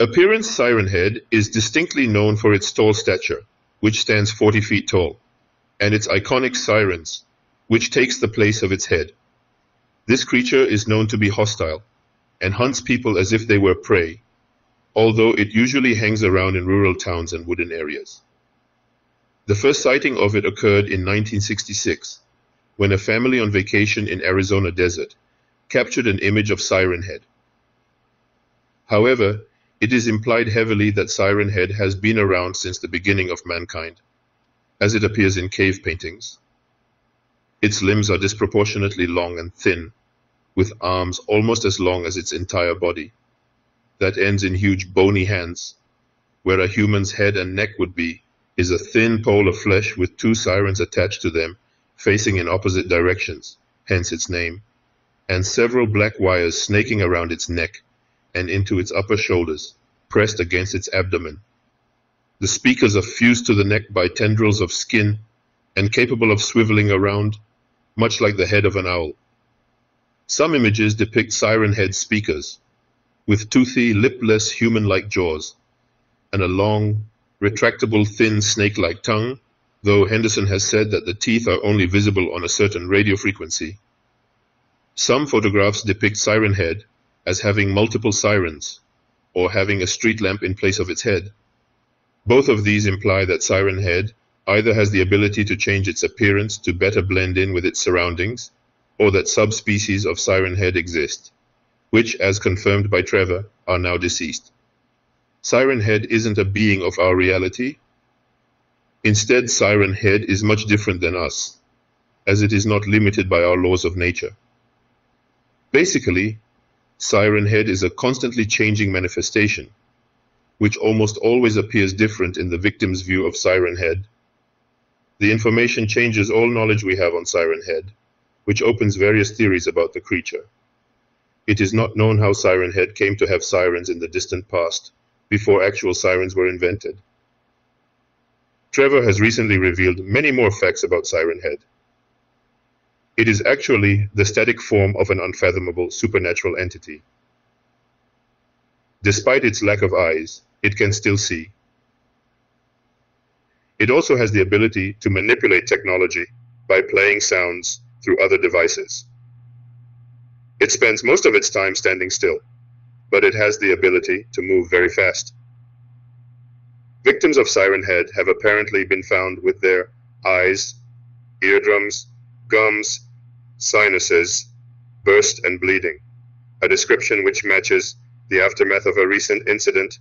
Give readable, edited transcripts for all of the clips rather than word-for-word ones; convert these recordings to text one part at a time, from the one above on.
Appearance Siren Head is distinctly known for its tall stature, which stands 40 feet tall, and its iconic sirens, which takes the place of its head. This creature is known to be hostile and hunts people as if they were prey, although it usually hangs around in rural towns and wooded areas. The first sighting of it occurred in 1966, when a family on vacation in Arizona desert captured an image of Siren Head. However, it is implied heavily that Siren Head has been around since the beginning of mankind, as it appears in cave paintings. Its limbs are disproportionately long and thin, with arms almost as long as its entire body, that ends in huge bony hands. Where a human's head and neck would be is a thin pole of flesh with two sirens attached to them, facing in opposite directions, hence its name, and several black wires snaking around its neck and into its upper shoulders, pressed against its abdomen. The speakers are fused to the neck by tendrils of skin and capable of swiveling around, much like the head of an owl. Some images depict Siren Head speakers, with toothy, lipless, human-like jaws, and a long, retractable, thin, snake-like tongue, though Henderson has said that the teeth are only visible on a certain radio frequency. Some photographs depict Siren Head as having multiple sirens, or having a street lamp in place of its head. Both of these imply that Siren Head either has the ability to change its appearance to better blend in with its surroundings, or that subspecies of Siren Head exist, which, as confirmed by Trevor, are now deceased. Siren Head isn't a being of our reality. Instead, Siren Head is much different than us, as it is not limited by our laws of nature. Basically, Siren Head is a constantly changing manifestation, which almost always appears different in the victim's view of Siren Head. The information changes all knowledge we have on Siren Head, which opens various theories about the creature. It is not known how Siren Head came to have sirens in the distant past, before actual sirens were invented. Trevor has recently revealed many more facts about Siren Head. It is actually the static form of an unfathomable supernatural entity. Despite its lack of eyes, it can still see. It also has the ability to manipulate technology by playing sounds through other devices. It spends most of its time standing still, but it has the ability to move very fast. Victims of Siren Head have apparently been found with their eyes, eardrums, gums, sinuses burst and bleeding, a description which matches the aftermath of a recent incident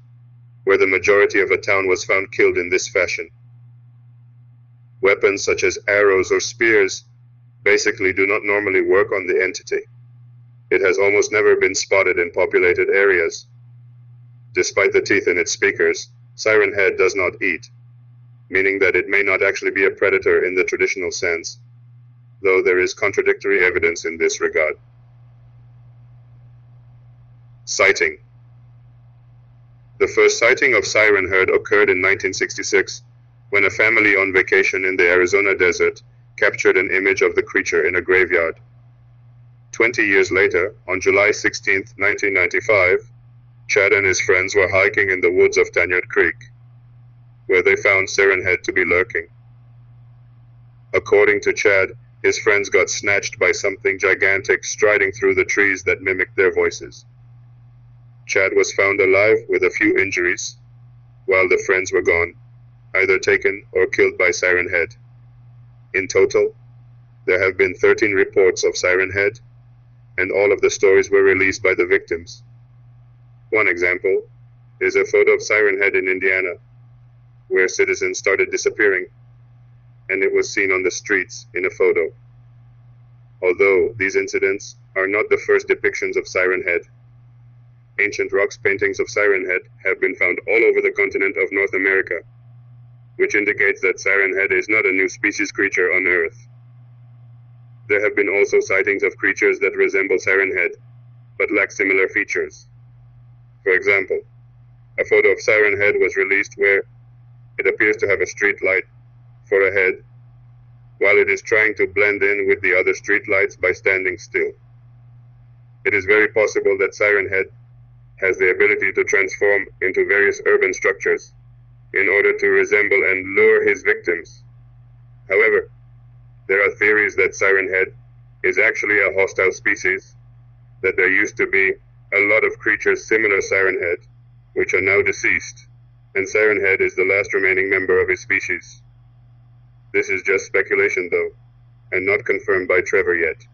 where the majority of a town was found killed in this fashion. Weapons such as arrows or spears basically do not normally work on the entity. It has almost never been spotted in populated areas. Despite the teeth in its speakers, Siren Head does not eat, meaning that it may not actually be a predator in the traditional sense, though there is contradictory evidence in this regard. Sighting. The first sighting of Siren Head occurred in 1966, when a family on vacation in the Arizona desert captured an image of the creature in a graveyard. 20 years later, on July 16, 1995, Chad and his friends were hiking in the woods of Tanyard Creek, where they found Siren Head to be lurking. According to Chad, his friends got snatched by something gigantic striding through the trees that mimicked their voices. Chad was found alive with a few injuries, while the friends were gone, either taken or killed by Siren Head. In total, there have been 13 reports of Siren Head, and all of the stories were released by the victims. One example is a photo of Siren Head in Indiana, where citizens started disappearing, and it was seen on the streets in a photo. Although these incidents are not the first depictions of Siren Head, ancient rocks paintings of Siren Head have been found all over the continent of North America, which indicates that Siren Head is not a new species creature on Earth. There have been also sightings of creatures that resemble Siren Head, but lack similar features. For example, a photo of Siren Head was released where it appears to have a street light for a head, while it is trying to blend in with the other street lights by standing still. It is very possible that Siren Head has the ability to transform into various urban structures in order to resemble and lure his victims. However, there are theories that Siren Head is actually a hostile species, that there used to be a lot of creatures similar to Siren Head, which are now deceased, and Siren Head is the last remaining member of his species. This is just speculation though, and not confirmed by Trevor yet.